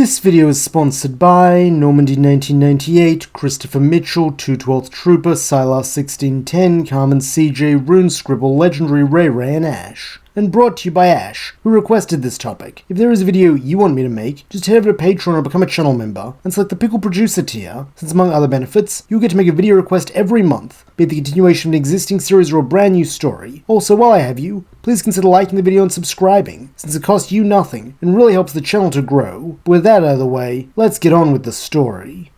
This video is sponsored by Normandy 1998, Christopher Mitchell, 212th Trooper, Silas 1610, Carmen CJ, Rune Scribble, Legendary Ray Ray, and Ash. And brought to you by Ash, who requested this topic. If there is a video you want me to make, just head over to Patreon or become a channel member, and select the Pickled Producer tier, since among other benefits, you'll get to make a video request every month, be it the continuation of an existing series or a brand new story. Also, while I have you, please consider liking the video and subscribing, since it costs you nothing, and really helps the channel to grow. But with that out of the way, let's get on with the story.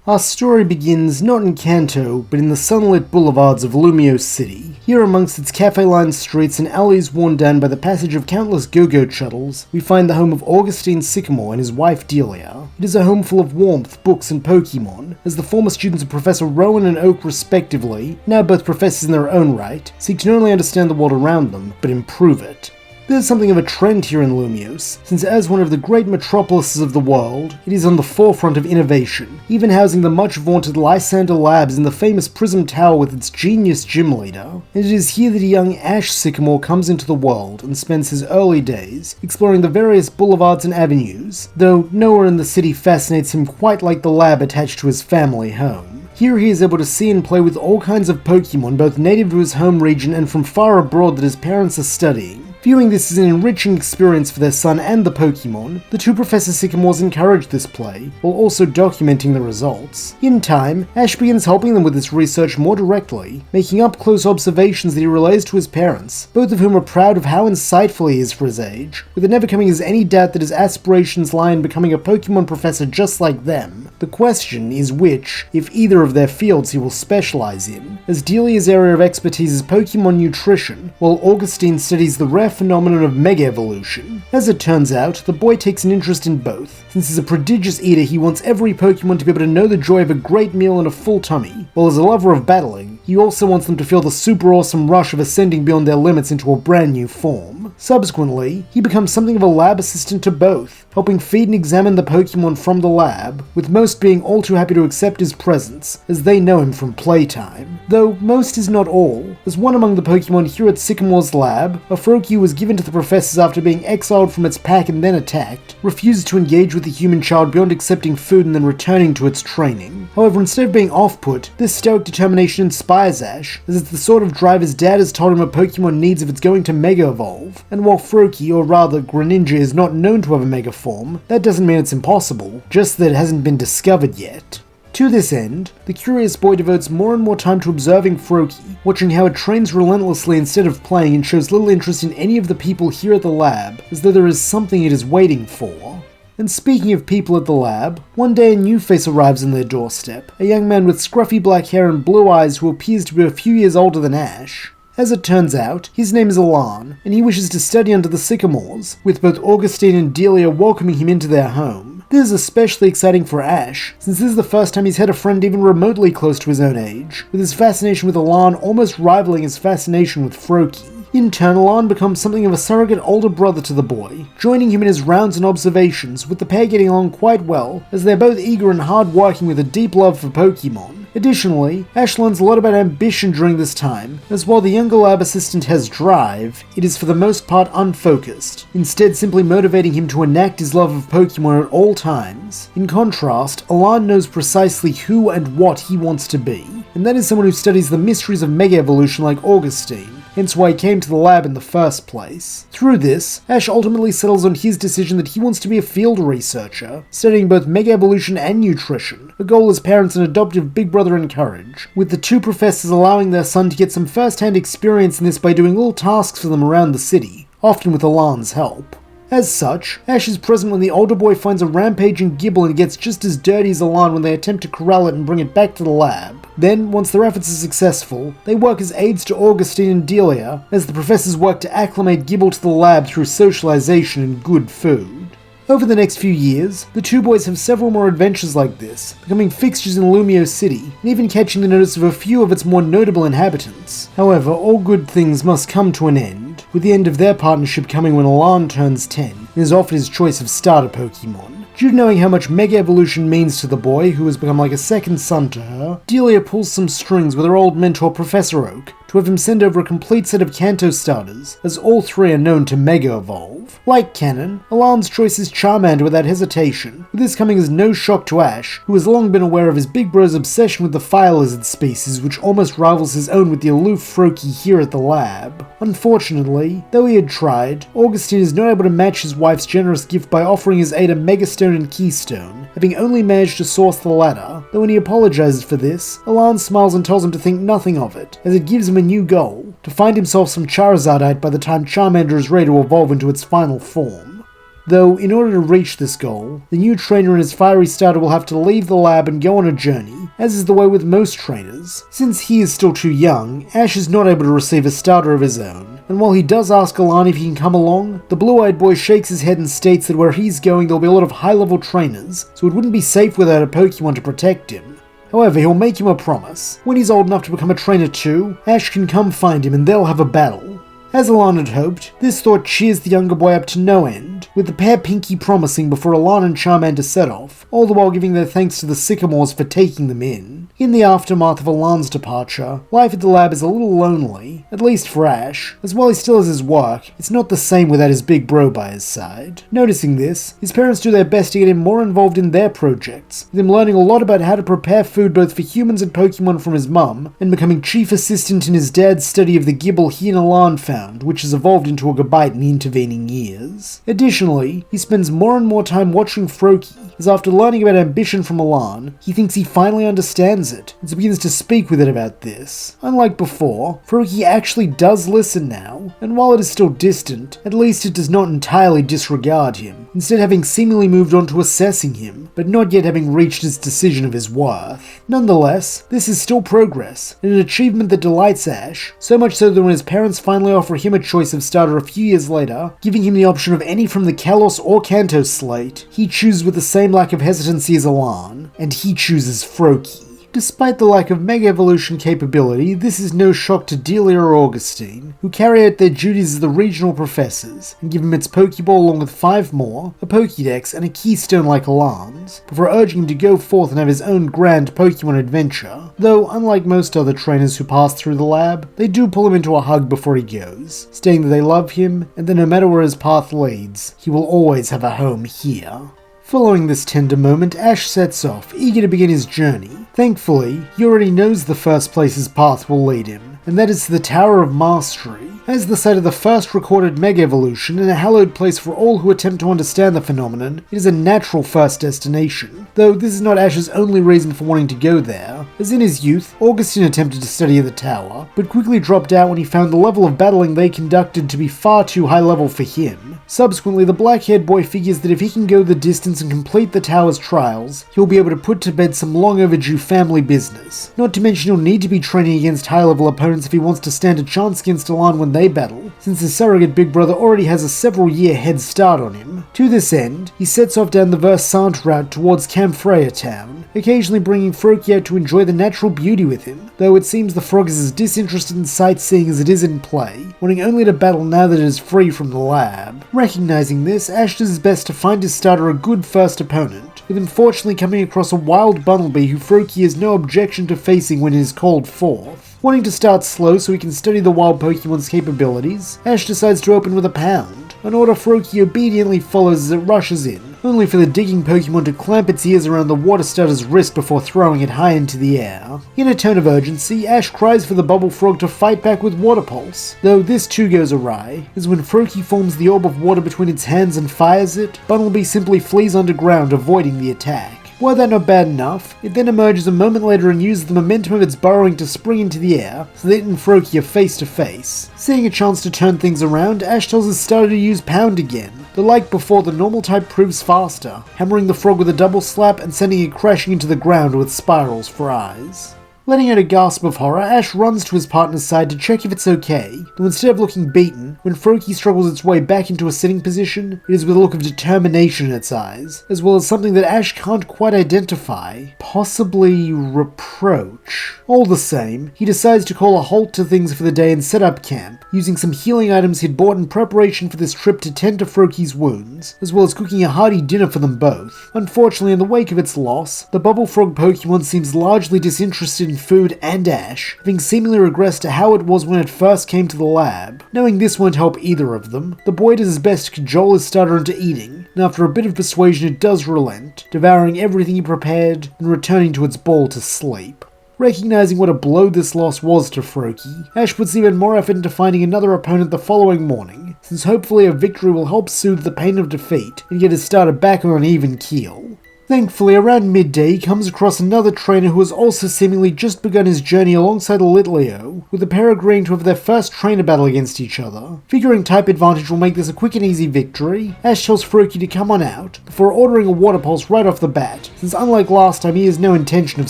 Our story begins not in Kanto, but in the sunlit boulevards of Lumio City. Here amongst its cafe-lined streets and alleys worn down by the passage of countless go-go shuttles, we find the home of Augustine Sycamore and his wife Delia. It is a home full of warmth, books, and Pokemon, as the former students of Professor Rowan and Oak respectively, now both professors in their own right, seek to not only understand the world around them, but improve it. There's something of a trend here in Lumios, since as one of the great metropolises of the world, it is on the forefront of innovation, even housing the much-vaunted Lysander Labs in the famous Prism Tower with its genius gym leader. And it is here that a young Ash Sycamore comes into the world and spends his early days exploring the various boulevards and avenues, though nowhere in the city fascinates him quite like the lab attached to his family home. Here he is able to see and play with all kinds of Pokemon both native to his home region and from far abroad that his parents are studying. Viewing this as an enriching experience for their son and the Pokemon, the two Professor Sycamores encourage this play, while also documenting the results. In time, Ash begins helping them with this research more directly, making up-close observations that he relays to his parents, both of whom are proud of how insightful he is for his age, with it never coming as any doubt that his aspirations lie in becoming a Pokemon professor just like them. The question is which, if either of their fields he will specialize in, as Delia's area of expertise is Pokemon nutrition, while Augustine studies the rare phenomenon of Mega Evolution. As it turns out, the boy takes an interest in both. Since he's a prodigious eater, he wants every Pokemon to be able to know the joy of a great meal and a full tummy, while as a lover of battling, he also wants them to feel the super awesome rush of ascending beyond their limits into a brand new form. Subsequently, he becomes something of a lab assistant to both, helping feed and examine the Pokemon from the lab, with most being all too happy to accept his presence, as they know him from playtime. Though most is not all, as one among the Pokemon here at Sycamore's lab, a Froakie was given to the professors after being exiled from its pack and then attacked, refused to engage with the human child beyond accepting food and then returning to its training. However, instead of being off-put, this stoic determination inspires Ash, as it's the sort of drive his dad has told him a Pokemon needs if it's going to Mega Evolve. And while Froakie, or rather Greninja, is not known to have a Mega form, that doesn't mean it's impossible, just that it hasn't been discovered yet. To this end, the curious boy devotes more and more time to observing Froakie, watching how it trains relentlessly instead of playing and shows little interest in any of the people here at the lab, as though there is something it is waiting for. And speaking of people at the lab, one day a new face arrives on their doorstep, a young man with scruffy black hair and blue eyes who appears to be a few years older than Ash. As it turns out, his name is Alan, and he wishes to study under the Sycamores, with both Augustine and Delia welcoming him into their home. This is especially exciting for Ash, since this is the first time he's had a friend even remotely close to his own age, with his fascination with Alan almost rivaling his fascination with Froakie. In turn, Alan becomes something of a surrogate older brother to the boy, joining him in his rounds and observations, with the pair getting along quite well, as they're both eager and hard-working with a deep love for Pokemon. Additionally, Ash learns a lot about ambition during this time, as while the younger lab assistant has drive, it is for the most part unfocused, instead simply motivating him to enact his love of Pokemon at all times. In contrast, Alan knows precisely who and what he wants to be, and that is someone who studies the mysteries of Mega Evolution like Augustine, hence why he came to the lab in the first place. Through this, Ash ultimately settles on his decision that he wants to be a field researcher, studying both Mega Evolution and nutrition, a goal his parents and adoptive big brother encourage, with the two professors allowing their son to get some first-hand experience in this by doing little tasks for them around the city, often with Alan's help. As such, Ash is present when the older boy finds a rampaging Gibble and gets just as dirty as Alan when they attempt to corral it and bring it back to the lab. Then, once their efforts are successful, they work as aides to Augustine and Delia, as the professors work to acclimate Gibble to the lab through socialization and good food. Over the next few years, the two boys have several more adventures like this, becoming fixtures in Lumio City, and even catching the notice of a few of its more notable inhabitants. However, all good things must come to an end, with the end of their partnership coming when Alan turns 10, and is offered his choice of starter Pokemon. Due to knowing how much Mega Evolution means to the boy, who has become like a second son to her, Delia pulls some strings with her old mentor Professor Oak, to to have him send over a complete set of Kanto starters, as all three are known to Mega Evolve. Like Canon, Alan's choice is Charmander without hesitation, with this coming as no shock to Ash, who has long been aware of his big bro's obsession with the fire lizard species, which almost rivals his own with the aloof Froakie here at the lab. Unfortunately, though he had tried, Augustine is not able to match his wife's generous gift by offering his aid a Megastone and Keystone, having only managed to source the latter, though when he apologizes for this, Alan smiles and tells him to think nothing of it, as it gives him a new goal, to find himself some Charizardite by the time Charmander is ready to evolve into its final form. Though, in order to reach this goal, the new trainer and his fiery starter will have to leave the lab and go on a journey, as is the way with most trainers. Since he is still too young, Ash is not able to receive a starter of his own, and while he does ask Alan if he can come along, the blue-eyed boy shakes his head and states that where he's going there'll be a lot of high-level trainers, so it wouldn't be safe without a Pokemon to protect him. However, he'll make him a promise. When he's old enough to become a trainer too, Ash can come find him and they'll have a battle. As Alan had hoped, this thought cheers the younger boy up to no end, with the pair Pinky promising before Alan and Charmander set off, all the while giving their thanks to the Sycamores for taking them in. In the aftermath of Alan's departure, life at the lab is a little lonely, at least for Ash, as while he still has his work, it's not the same without his big bro by his side. Noticing this, his parents do their best to get him more involved in their projects, with him learning a lot about how to prepare food both for humans and Pokemon from his mum, and becoming chief assistant in his dad's study of the Gibble he and Alan found, which has evolved into a Gabite in the intervening years. Additionally, he spends more and more time watching Froakie, as after learning about ambition from Alan, he thinks he finally understands it, and so begins to speak with it about this. Unlike before, Froakie actually does listen now, and while it is still distant, at least it does not entirely disregard him, instead having seemingly moved on to assessing him, but not yet having reached its decision of his worth. Nonetheless, this is still progress, and an achievement that delights Ash, so much so that when his parents finally offer him a choice of starter a few years later, giving him the option of any from the Kalos or Kanto slate, he chooses with the same lack of hesitancy as Alan, and he chooses Froakie. Despite the lack of Mega Evolution capability, this is no shock to Dill or Augustine, who carry out their duties as the regional professors, and give him its Pokeball along with 5 more, a Pokédex, and a Keystone like Alan's, before urging him to go forth and have his own grand Pokemon adventure, though unlike most other trainers who pass through the lab, they do pull him into a hug before he goes, stating that they love him, and that no matter where his path leads, he will always have a home here. Following this tender moment, Ash sets off, eager to begin his journey. Thankfully, he already knows the first place his path will lead him, and that is to the Tower of Mastery. As the site of the first recorded Mega Evolution and a hallowed place for all who attempt to understand the phenomenon, it is a natural first destination, though this is not Ash's only reason for wanting to go there, as in his youth, Augustine attempted to study at the tower, but quickly dropped out when he found the level of battling they conducted to be far too high level for him. Subsequently, the black-haired boy figures that if he can go the distance and complete the tower's trials, he'll be able to put to bed some long overdue family business. Not to mention he'll need to be training against high-level opponents if he wants to stand a chance against Alan when they battle, since his surrogate big brother already has a several-year head start on him. To this end, he sets off down the Versant route towards Camphrea Town, occasionally bringing Froakie out to enjoy the natural beauty with him, though it seems the frog is as disinterested in sightseeing as it is in play, wanting only to battle now that it is free from the lab. Recognizing this, Ash does his best to find his starter a good first opponent, with him fortunately coming across a wild Bunnelby who Froakie has no objection to facing when it is called forth. Wanting to start slow so he can study the wild Pokemon's capabilities, Ash decides to open with a Pound, an order Froakie obediently follows as it rushes in, only for the digging Pokemon to clamp its ears around the water starter's wrist before throwing it high into the air. In a tone of urgency, Ash cries for the Bubble Frog to fight back with Water Pulse, though this too goes awry, as when Froakie forms the orb of water between its hands and fires it, Bunnelby simply flees underground, avoiding the attack. Were that not bad enough, it then emerges a moment later and uses the momentum of its burrowing to spring into the air, so that it and Froakie are face to face. Seeing a chance to turn things around, Ash tells his starter to use Pound again, though like before the normal type proves faster, hammering the frog with a double slap and sending it crashing into the ground with spirals for eyes. Letting out a gasp of horror, Ash runs to his partner's side to check if it's okay, though instead of looking beaten, when Froakie struggles its way back into a sitting position, it is with a look of determination in its eyes, as well as something that Ash can't quite identify, possibly reproach. All the same, he decides to call a halt to things for the day and set up camp, using some healing items he'd bought in preparation for this trip to tend to Froakie's wounds, as well as cooking a hearty dinner for them both. Unfortunately, in the wake of its loss, the Bubble Frog Pokemon seems largely disinterested in between Food and Ash, having seemingly regressed to how it was when it first came to the lab. Knowing this won't help either of them, the boy does his best to cajole his starter into eating, and after a bit of persuasion it does relent, devouring everything he prepared and returning to its bowl to sleep. Recognizing what a blow this loss was to Froakie, Ash puts even more effort into finding another opponent the following morning, since hopefully a victory will help soothe the pain of defeat and get his starter back on an even keel. Thankfully, around midday, he comes across another trainer who has also seemingly just begun his journey alongside Litleo, with the pair agreeing to have their first trainer battle against each other. Figuring type advantage will make this a quick and easy victory, Ash tells Froakie to come on out, before ordering a water pulse right off the bat, since unlike last time he has no intention of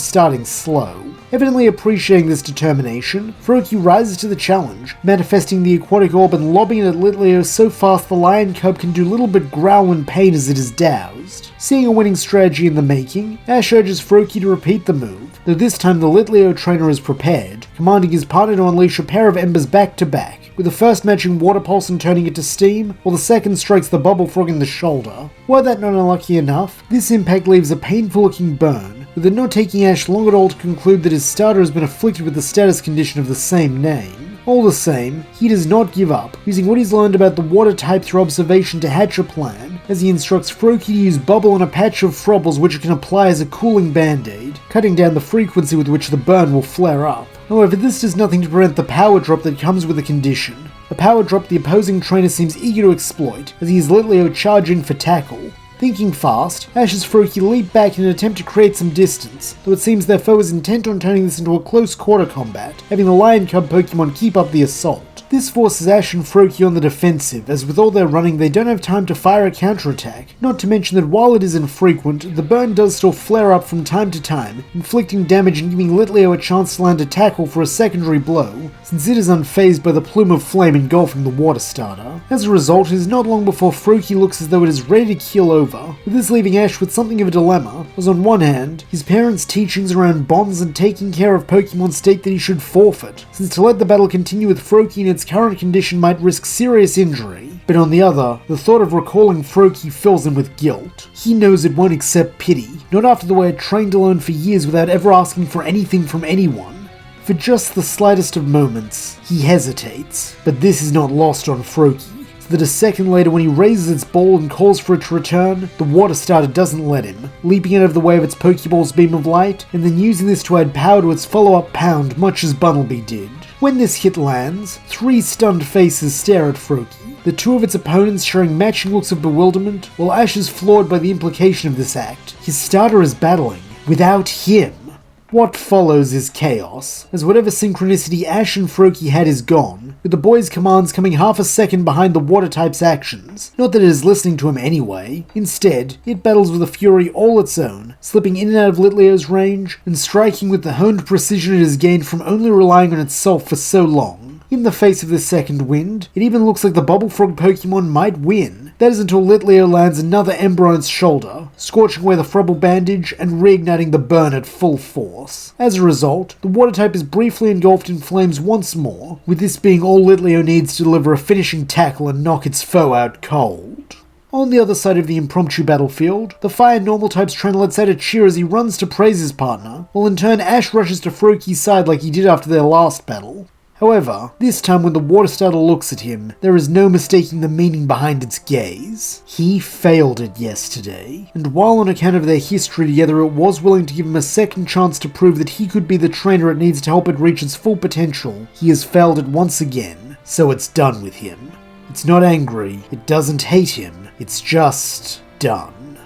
starting slow. Evidently appreciating this determination, Froakie rises to the challenge, manifesting the aquatic orb and lobbing it at Litleo so fast the lion cub can do little but growl in pain as it is doused. Seeing a winning strategy in the making, Ash urges Froakie to repeat the move, though this time the Litleo trainer is prepared, commanding his partner to unleash a pair of embers back to back, with the first matching water pulse and turning it to steam, while the second strikes the bubble frog in the shoulder. Were that not unlucky enough, this impact leaves a painful looking burn, with it not taking Ash long at all to conclude that his starter has been afflicted with the status condition of the same name. All the same, he does not give up, using what he's learned about the water type through observation to hatch a plan, as he instructs Froakie to use bubble on a patch of frobbles which it can apply as a cooling band-aid, cutting down the frequency with which the burn will flare up. However, this does nothing to prevent the power drop that comes with the condition, a power drop the opposing trainer seems eager to exploit, as he is Litleo charging for tackle. Thinking fast, Ash's Froakie leap back in an attempt to create some distance, though it seems their foe is intent on turning this into a close quarter combat, having the Lion Cub Pokemon keep up the assault. This forces Ash and Froakie on the defensive, as with all their running they don't have time to fire a counterattack, not to mention that while it is infrequent, the burn does still flare up from time to time, inflicting damage and giving Litleo a chance to land a tackle for a secondary blow, since it is unfazed by the plume of flame engulfing the water starter. As a result, it is not long before Froakie looks as though it is ready to keel over, with this leaving Ash with something of a dilemma, as on one hand, his parents' teachings around bonds and taking care of Pokemon state that he should forfeit, since to let the battle continue with Froakie in its current condition might risk serious injury, but on the other, the thought of recalling Froakie fills him with guilt. He knows it won't accept pity, not after the way it trained alone for years without ever asking for anything from anyone. For just the slightest of moments, he hesitates, but this is not lost on Froakie, so that a second later when he raises its ball and calls for it to return, the water starter doesn't let him, leaping out of the way of its Pokeball's beam of light, and then using this to add power to its follow-up pound much as Bunnelby did. When this hit lands, 3 stunned faces stare at Froakie, the 2 of its opponents sharing matching looks of bewilderment, while Ash is floored by the implication of this act. His starter is battling without him. What follows is chaos, as whatever synchronicity Ash and Froakie had is gone, with the boy's commands coming half a second behind the water type's actions. Not that it is listening to him anyway. Instead, it battles with a fury all its own, slipping in and out of Litleo's range, and striking with the honed precision it has gained from only relying on itself for so long. In the face of this second wind, it even looks like the Bubble Frog Pokemon might win. That is until Litleo lands another ember on its shoulder, scorching away the Frobble bandage and reigniting the burn at full force. As a result, the water type is briefly engulfed in flames once more, with this being all Litleo needs to deliver a finishing tackle and knock its foe out cold. On the other side of the impromptu battlefield, the Fire Normal type's trainer lets out a cheer as he runs to praise his partner, while in turn Ash rushes to Froakie's side like he did after their last battle. However, this time when the water starter looks at him, there is no mistaking the meaning behind its gaze. He failed it yesterday, and while on account of their history together it was willing to give him a second chance to prove that he could be the trainer it needs to help it reach its full potential, he has failed it once again, so it's done with him. It's not angry, it doesn't hate him, it's just done.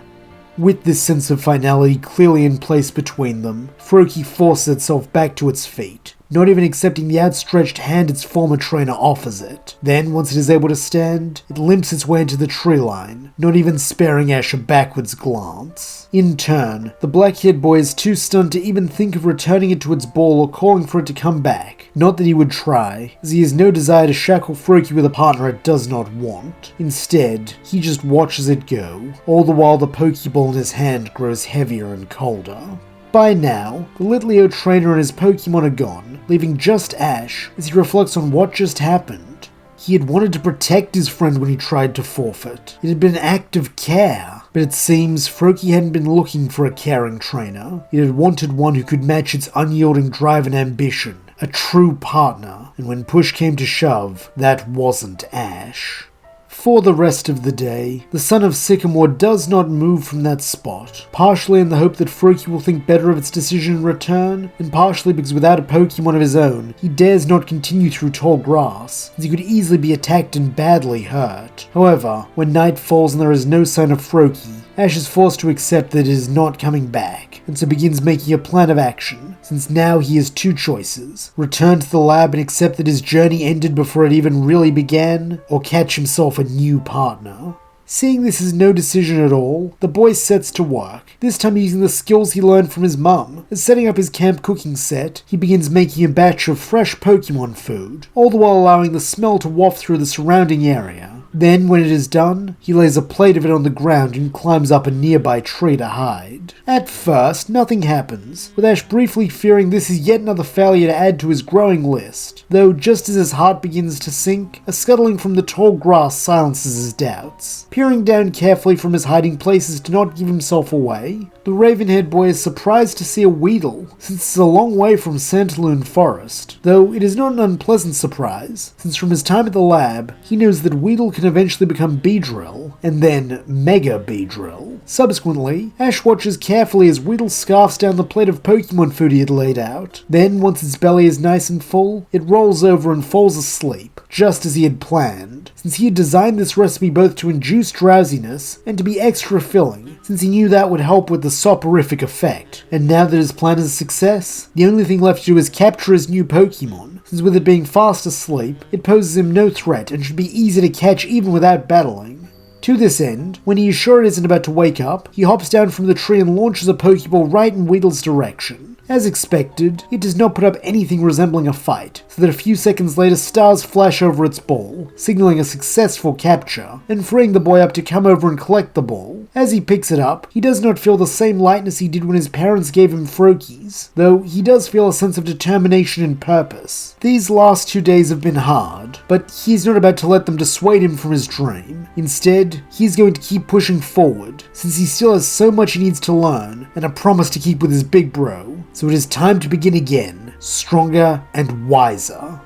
With this sense of finality clearly in place between them, Froakie forces itself back to its feet, not even accepting the outstretched hand its former trainer offers it. Then, once it is able to stand, it limps its way into the tree line, not even sparing Ash a backwards glance. In turn, the black-haired boy is too stunned to even think of returning it to its ball or calling for it to come back. Not that he would try, as he has no desire to shackle Froakie with a partner it does not want. Instead, he just watches it go, all the while the Pokeball in his hand grows heavier and colder. By now, the Litleo trainer and his Pokemon are gone, leaving just Ash as he reflects on what just happened. He had wanted to protect his friend when he tried to forfeit. It had been an act of care, but But it seems Froakie hadn't been looking for a caring trainer. It had wanted one who could match its unyielding drive and ambition. A true partner. And when push came to shove, that wasn't Ash. For the rest of the day, the son of Sycamore does not move from that spot, partially in the hope that Froakie will think better of its decision in return, and partially because without a Pokemon of his own, he dares not continue through tall grass, as he could easily be attacked and badly hurt. However, when night falls and there is no sign of Froakie, Ash is forced to accept that it is not coming back, and so begins making a plan of action, since now he has two choices: return to the lab and accept that his journey ended before it even really began, or catch himself a new partner. Seeing this is no decision at all, the boy sets to work, this time using the skills he learned from his mum. As setting up his camp cooking set, he begins making a batch of fresh Pokemon food, all the while allowing the smell to waft through the surrounding area. Then, when it is done, he lays a plate of it on the ground and climbs up a nearby tree to hide. At first, nothing happens, with Ash briefly fearing this is yet another failure to add to his growing list, though just as his heart begins to sink, a scuttling from the tall grass silences his doubts. Peering down carefully from his hiding places to not give himself away, the raven-haired boy is surprised to see a Weedle, since it's a long way from Santaloon Forest, though it is not an unpleasant surprise, since from his time at the lab, he knows that Weedle can eventually become Beedrill, and then Mega Beedrill. Subsequently, Ash watches carefully as Weedle scarfs down the plate of Pokemon food he had laid out. Then, once its belly is nice and full, it rolls over and falls asleep, just as he had planned, since he had designed this recipe both to induce drowsiness and to be extra filling, since he knew that would help with the soporific effect. And now that his plan is a success, the only thing left to do is capture his new Pokemon, since with it being fast asleep, it poses him no threat and should be easy to catch even without battling. To this end, when he is sure it isn't about to wake up, he hops down from the tree and launches a Pokeball right in Weedle's direction. As expected, it does not put up anything resembling a fight, so that a few seconds later stars flash over its ball, signaling a successful capture, and freeing the boy up to come over and collect the ball. As he picks it up, he does not feel the same lightness he did when his parents gave him Froakies, though he does feel a sense of determination and purpose. These last 2 days have been hard, but he's not about to let them dissuade him from his dream. Instead, he's going to keep pushing forward, since he still has so much he needs to learn, and a promise to keep with his big bro. So it is time to begin again, stronger and wiser.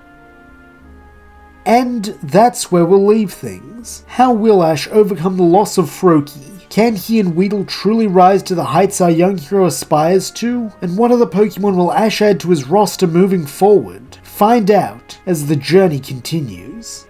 And that's where we'll leave things. How will Ash overcome the loss of Froakie? Can he and Weedle truly rise to the heights our young hero aspires to? And what other Pokemon will Ash add to his roster moving forward? Find out as the journey continues.